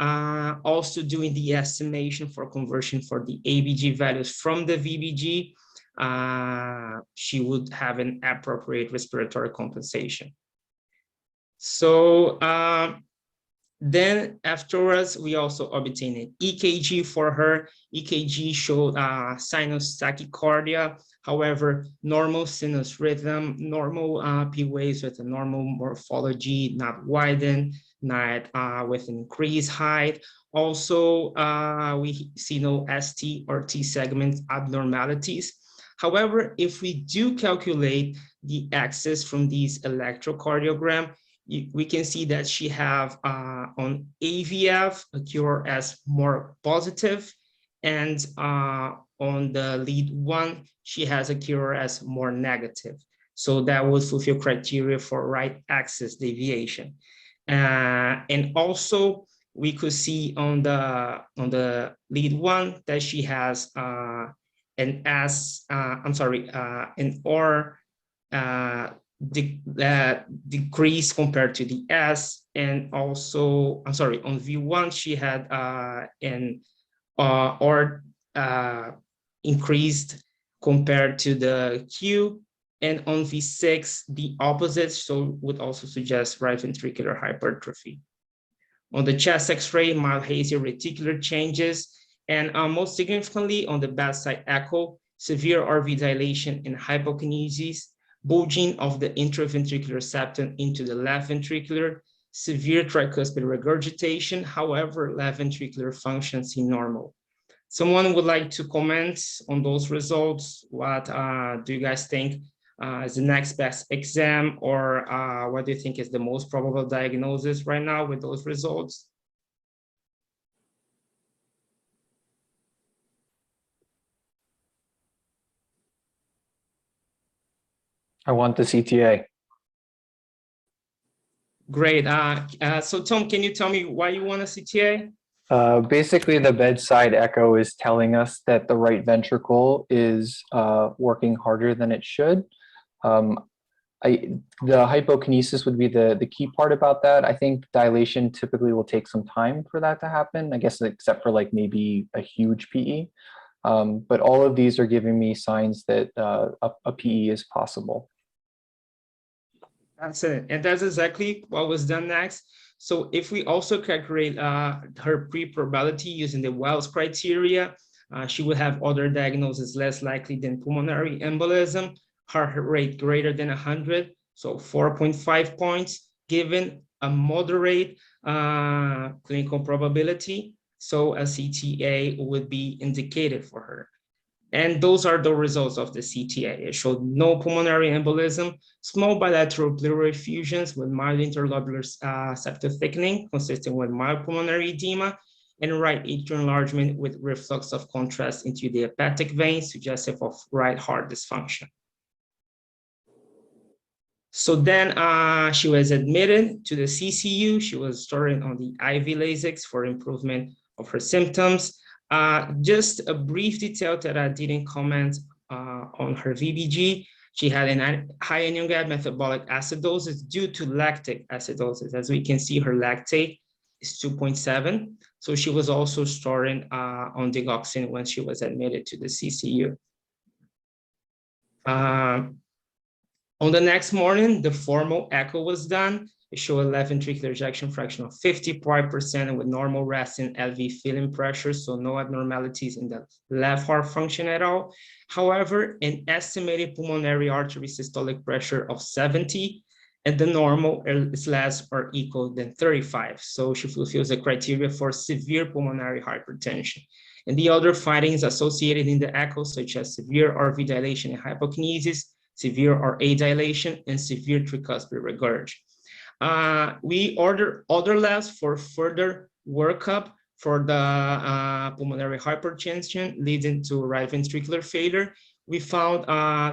Also doing the estimation for conversion for the ABG values from the VBG, she would have an appropriate respiratory compensation. So then afterwards, we also obtained an EKG for her. EKG showed sinus tachycardia, however, normal sinus rhythm, normal P waves with a normal morphology, not widened, not with increased height. Also, we see no ST or T segment abnormalities. However, if we do calculate the axis from these electrocardiogram, we can see that she have on AVF a QRS more positive, and on the lead one, she has a QRS more negative. So that would fulfill criteria for right axis deviation. And also, we could see on the lead one that she has an R decrease compared to the S, and also, I'm sorry, on V1 she had an R increased compared to the Q, and on V6 the opposite, so would also suggest right ventricular hypertrophy. On the chest X-ray, mild hazy reticular changes, and most significantly on the bedside echo, severe RV dilation and hypokinesis, bulging of the intraventricular septum into the left ventricular, severe tricuspid regurgitation, however, left ventricular function seemed normal. Someone would like to comment on those results? What do you guys think is the next best exam, or what do you think is the most probable diagnosis right now with those results? I want the CTA. Great. So Tom, can you tell me why you want a CTA? Basically, the bedside echo is telling us that the right ventricle is working harder than it should. The hypokinesis would be the key part about that. I think dilation typically will take some time for that to happen, I guess, except for like maybe a huge PE. But all of these are giving me signs that a PE is possible. That's it. And that's exactly what was done next. So if we also calculate her pre-probability using the Wells criteria, she would have other diagnoses less likely than pulmonary embolism, heart rate greater than 100, so 4.5 points, given a moderate clinical probability. So a CTA would be indicated for her. And those are the results of the CTA. It showed no pulmonary embolism, small bilateral pleural effusions with mild interlobular septal thickening, consistent with mild pulmonary edema, and right atrial enlargement with reflux of contrast into the hepatic vein, suggestive of right heart dysfunction. So then she was admitted to the CCU. She was started on the IV Lasix for improvement of her symptoms. Just a brief detail that I didn't comment on her VBG. She had a high anion gap metabolic acidosis due to lactic acidosis. As we can see, her lactate is 2.7. So she was also starting on digoxin when she was admitted to the CCU. On the next morning, the formal echo was done. It showed a left ventricular ejection fraction of 55% with normal resting LV filling pressure, so no abnormalities in the left heart function at all. However, an estimated pulmonary artery systolic pressure of 70, and the normal is less or equal than 35. So she fulfills the criteria for severe pulmonary hypertension. And the other findings associated in the echo, such as severe RV dilation and hypokinesis, severe RA dilation, and severe tricuspid regurg. We ordered other labs for further workup for the pulmonary hypertension leading to right ventricular failure. We found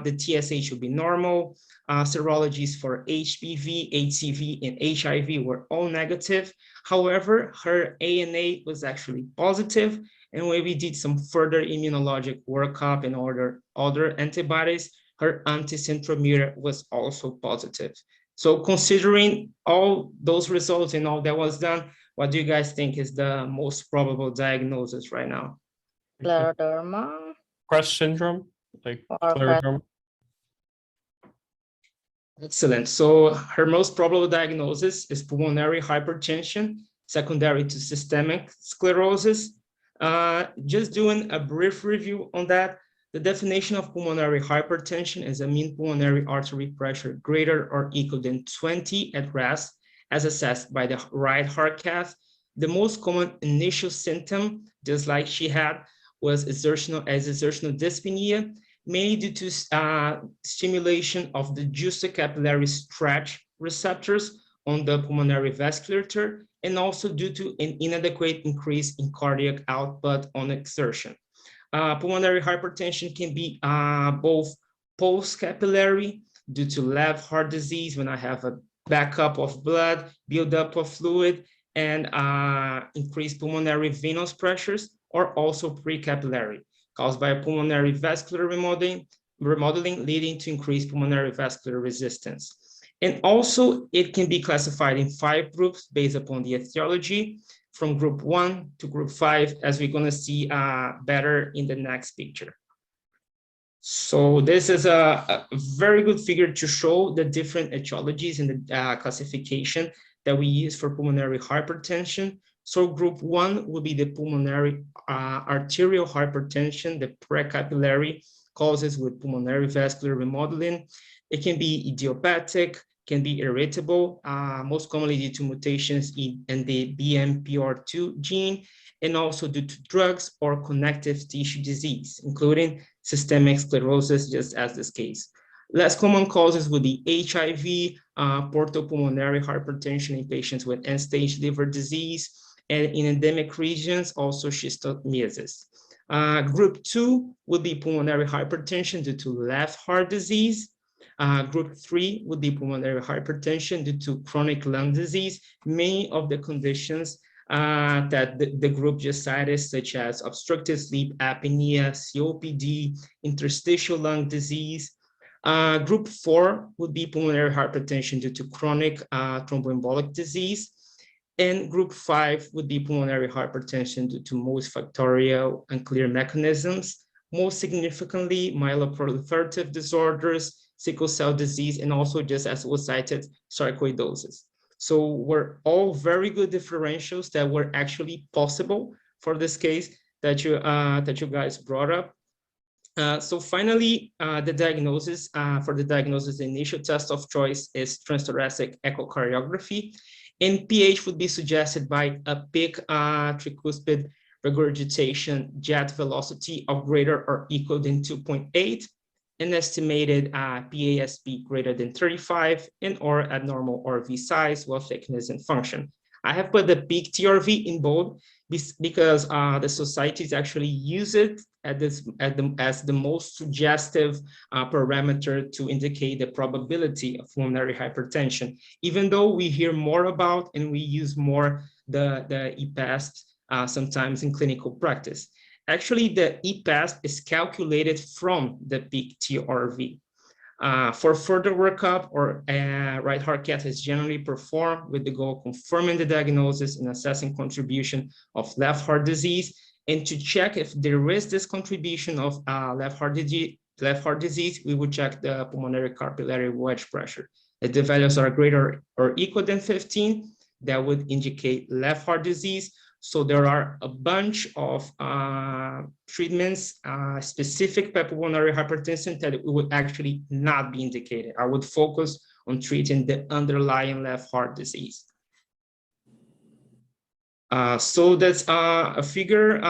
the TSH should be normal. Serologies for HBV, HCV, and HIV were all negative. However, her ANA was actually positive, and when we did some further immunologic workup and other antibodies, her anti-centromere was also positive. So considering all those results and all that was done, what do you guys think is the most probable diagnosis right now? Scleroderma. Crest syndrome, like Or scleroderma. Excellent. So her most probable diagnosis is pulmonary hypertension, secondary to systemic sclerosis. Just doing a brief review on that. The definition of pulmonary hypertension is a mean pulmonary artery pressure greater or equal than 20 at rest, as assessed by the right heart cath. The most common initial symptom, just like she had, was exertional dyspnea, mainly due to stimulation of the juxtacapillary stretch receptors on the pulmonary vasculature, and also due to an inadequate increase in cardiac output on exertion. Pulmonary hypertension can be both post-capillary due to left heart disease when I have a backup of blood, buildup of fluid, and increased pulmonary venous pressures, or also precapillary, caused by pulmonary vascular remodeling leading to increased pulmonary vascular resistance. And also, it can be classified in 5 groups based upon the etiology, from group 1 to group 5, as we're going to see better in the next picture. So this is a very good figure to show the different etiologies in the classification that we use for pulmonary hypertension. So group 1 will be the pulmonary arterial hypertension, the precapillary causes with pulmonary vascular remodeling. It can be idiopathic, can be irritable, most commonly due to mutations in the BMPR2 gene, and also due to drugs or connective tissue disease, including systemic sclerosis, just as this case. Less common causes would be HIV, portopulmonary hypertension in patients with end-stage liver disease, and in endemic regions, also schistosomiasis. Group 2 would be pulmonary hypertension due to left heart disease. Group 3 would be pulmonary hypertension due to chronic lung disease. Many of the conditions that the group just cited, such as obstructive sleep apnea, COPD, interstitial lung disease. Group 4 would be pulmonary hypertension due to chronic thromboembolic disease. And group 5 would be pulmonary hypertension due to multifactorial unclear mechanisms, most significantly myeloproliferative disorders, sickle cell disease, and also, just as was cited, sarcoidosis. So were all very good differentials that were actually possible for this case that you guys brought up. So finally, the diagnosis, for the diagnosis, the initial test of choice is transthoracic echocardiography, and pH would be suggested by a peak tricuspid regurgitation jet velocity of greater or equal than 2.8, an estimated PASP greater than 35, and or abnormal RV size, wall thickness, and function. I have put the peak TRV in bold because the societies actually use it as the most suggestive parameter to indicate the probability of pulmonary hypertension, even though we hear more about and we use more the EPASP sometimes in clinical practice. Actually, the EPASP is calculated from the peak TRV. For further workup, or right heart cath is generally performed with the goal of confirming the diagnosis and assessing contribution of left heart disease, and to check if there is this contribution of left heart disease, we would check the pulmonary capillary wedge pressure. If the values are greater or equal than 15, that would indicate left heart disease. So there are a bunch of treatments specific for pulmonary hypertension that would actually not be indicated. I would focus on treating the underlying left heart disease. So that's a figure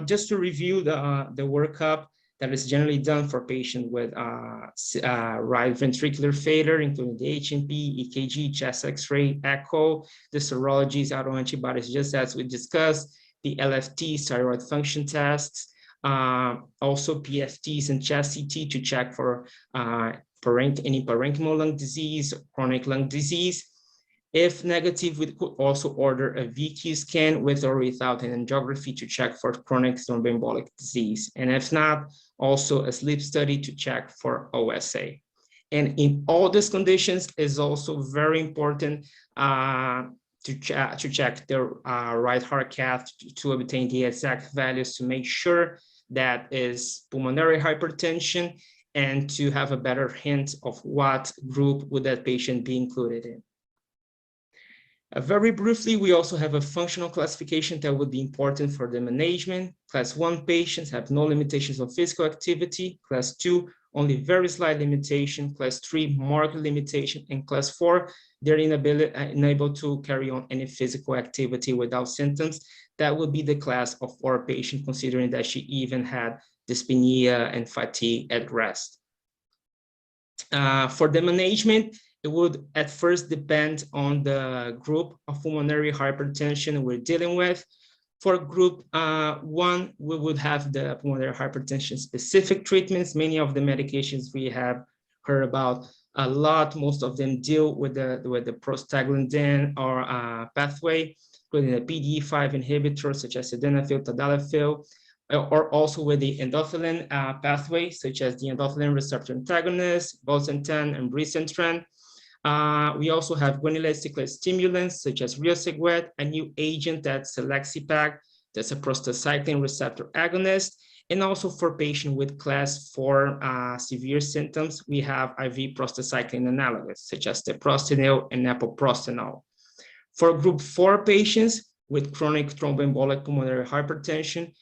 just to review the workup that is generally done for patients with right ventricular failure, including the HMP, EKG, chest X-ray, echo, the serologies, autoantibodies, just as we discussed, the LFT, thyroid function tests, also PFTs and chest CT to check for any parenchymal lung disease, chronic lung disease. If negative, we could also order a VQ scan with or without an angiography to check for chronic thromboembolic disease. And if not, also a sleep study to check for OSA. And in all these conditions, is also very important to check the right heart cath to obtain the exact values to make sure that is pulmonary hypertension and to have a better hint of what group would that patient be included in. Very briefly, we also have a functional classification that would be important for the management. Class 1 patients have no limitations on physical activity. Class 2, only very slight limitation. Class 3, marked limitation. And Class 4, they're unable to carry on any physical activity without symptoms. That would be the class of 4 patients, considering that she even had dyspnea and fatigue at rest. For the management, it would at first depend on the group of pulmonary hypertension we're dealing with. For group 1, we would have the pulmonary hypertension specific treatments. Many of the medications we have heard about a lot, most of them deal with the prostaglandin or pathway. including the PDE5 inhibitors such as sildenafil, tadalafil, or also with the endothelin pathway, such as the endothelin receptor antagonist, bosentan, and brisentan. We also have guanylate cyclase stimulants, such as riociguat, a new agent that's selexipag, that's a prostacyclin receptor agonist. And also for patients with class 4 severe symptoms, we have IV prostacyclin analogs, such as treprostinil and epoprostenol. For group 4 patients with chronic thromboembolic pulmonary hypertension,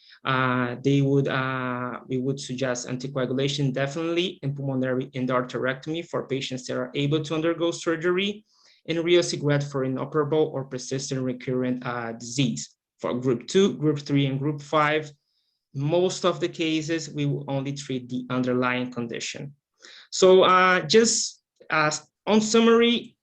we would suggest anticoagulation definitely, and pulmonary endarterectomy for patients that are able to undergo surgery, and riociguat for inoperable or persistent recurrent disease. For group 2, group 3, and group 5, most of the cases, we will only treat the underlying condition. So just on summary,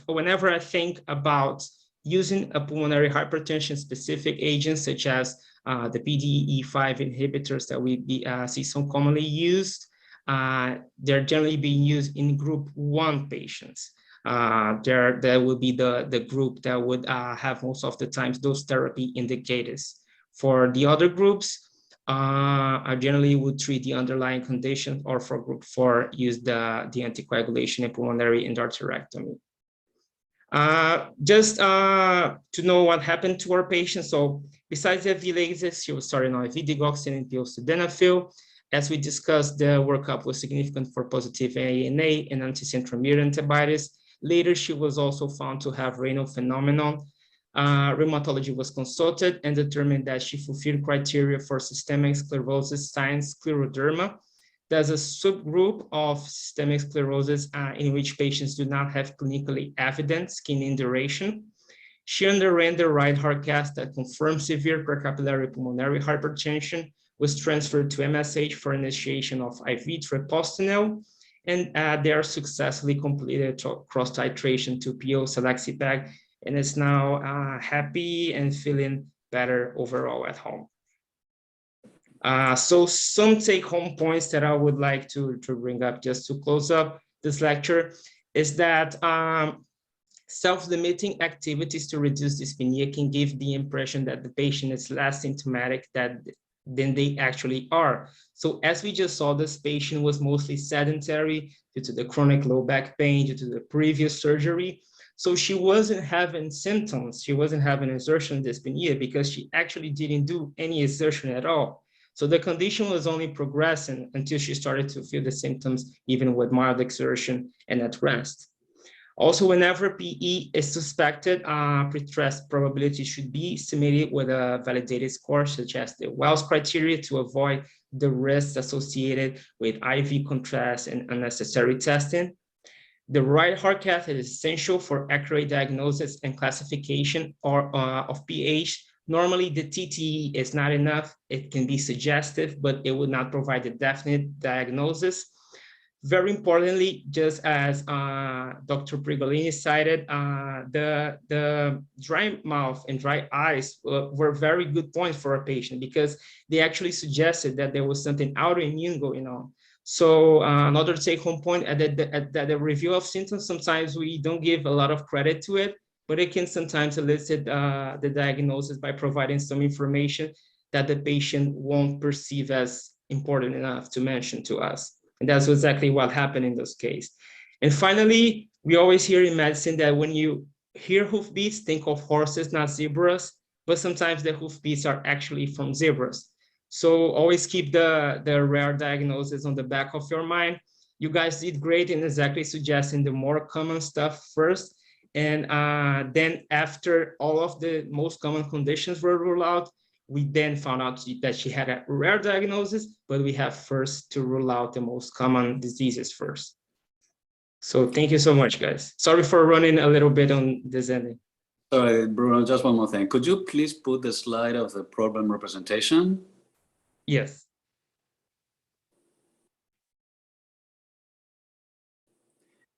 whenever I think about using a pulmonary hypertension specific agent, such as the PDE5 inhibitors that we see so commonly used, they're generally being used in group 1 patients. There will be the group that would have most of the times those therapy indicators. For the other groups, I generally would treat the underlying condition, or for group 4, use the anticoagulation and pulmonary endarterectomy. Just to know what happened to our patient. So besides the Vilases, she was started on IV digoxin and sildenafil. As we discussed, the workup was significant for positive ANA and anticentromural antibodies. Later, she was also found to have renal phenomenon. Rheumatology was consulted and determined that she fulfilled criteria for systemic sclerosis signs scleroderma. There's a subgroup of systemic sclerosis in which patients do not have clinically evident skin induration. She underwent the right heart cath that confirmed severe percapillary pulmonary hypertension, was transferred to MSH for initiation of IV treprostinil, and they are successfully completed cross titration to PO selexipag, and is now happy and feeling better overall at home. So some take-home points that I would like to bring up just to close up this lecture is that self-limiting activities to reduce dyspnea can give the impression that the patient is less symptomatic than they actually are. So as we just saw, this patient was mostly sedentary due to the chronic low back pain, due to the previous surgery. So she wasn't having symptoms. She wasn't having exertion dyspnea because she actually didn't do any exertion at all. So the condition was only progressing until she started to feel the symptoms, even with mild exertion and at rest. Also, whenever PE is suspected, pre-stress probability should be estimated with a validated score, such as the Wells criteria, to avoid the risks associated with IV contrast and unnecessary testing. The right heart cath is essential for accurate diagnosis and classification of PH. Normally, the TTE is not enough. It can be suggestive, but it would not provide a definite diagnosis. Very importantly, just as Dr. Brigolini cited, the dry mouth and dry eyes were very good points for a patient because they actually suggested that there was something autoimmune going on. So another take-home point at the review of symptoms, sometimes we don't give a lot of credit to it, but it can sometimes elicit the diagnosis by providing some information that the patient won't perceive as important enough to mention to us. And that's exactly what happened in this case. And finally, we always hear in medicine that when you hear hoofbeats, think of horses, not zebras, but sometimes the hoofbeats are actually from zebras. So always keep the rare diagnosis on the back of your mind. You guys did great in exactly suggesting the more common stuff first. And then after all of the most common conditions were ruled out, we then found out that she had a rare diagnosis, but we have first to rule out the most common diseases first. So thank you so much, guys. Sorry for running a little bit on this ending. Sorry, Bruno, just one more thing. Could you please put the slide of the problem representation? Yes.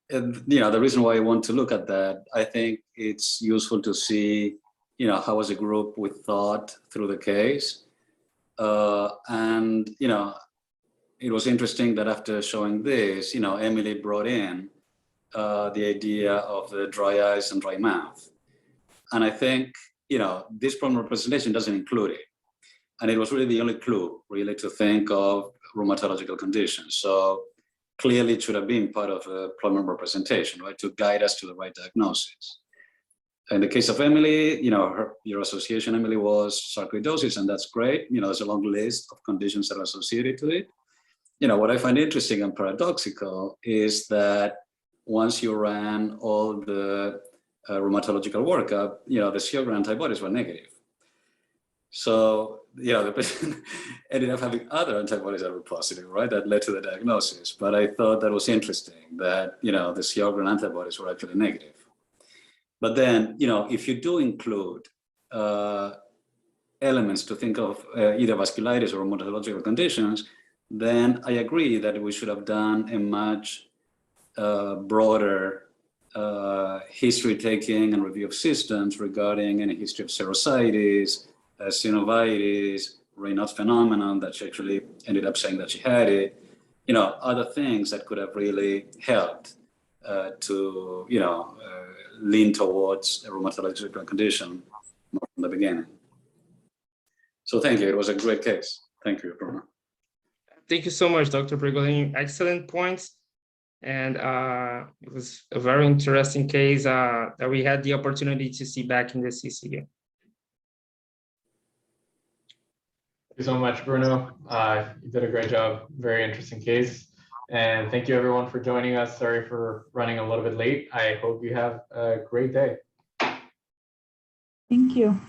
The reason why I want to look at that, I think it's useful to see, how as a group we thought through the case. And, it was interesting that after showing this, Emily brought in the idea of the dry eyes and dry mouth. And I think, this problem representation doesn't include it. And it was really the only clue really to think of rheumatological conditions. So clearly it should have been part of a problem representation, right, to guide us to the right diagnosis. In the case of Emily, your association, Emily, was sarcoidosis, and that's great. There's a long list of conditions that are associated to it. What I find interesting and paradoxical is that once you ran all the rheumatological workup, the Sjögren antibodies were negative. So, the patient ended up having other antibodies that were positive, right? That led to the diagnosis. But I thought that was interesting that, the Sjögren antibodies were actually negative. But then, if you do include elements to think of either vasculitis or rheumatological conditions, then I agree that we should have done a much broader history taking and review of systems regarding any history of serositis, synovitis, Raynaud's phenomenon that she actually ended up saying that she had it, other things that could have really helped to, lean towards a rheumatological condition from the beginning. So thank you. It was a great case. Thank you, Bruno. Thank you so much, Dr. Brigolini. Excellent points. And it was a very interesting case that we had the opportunity to see back in the CCU. Thank you so much, Bruno. You did a great job. Very interesting case. And thank you everyone for joining us. Sorry for running a little bit late. I hope you have a great day. Thank you.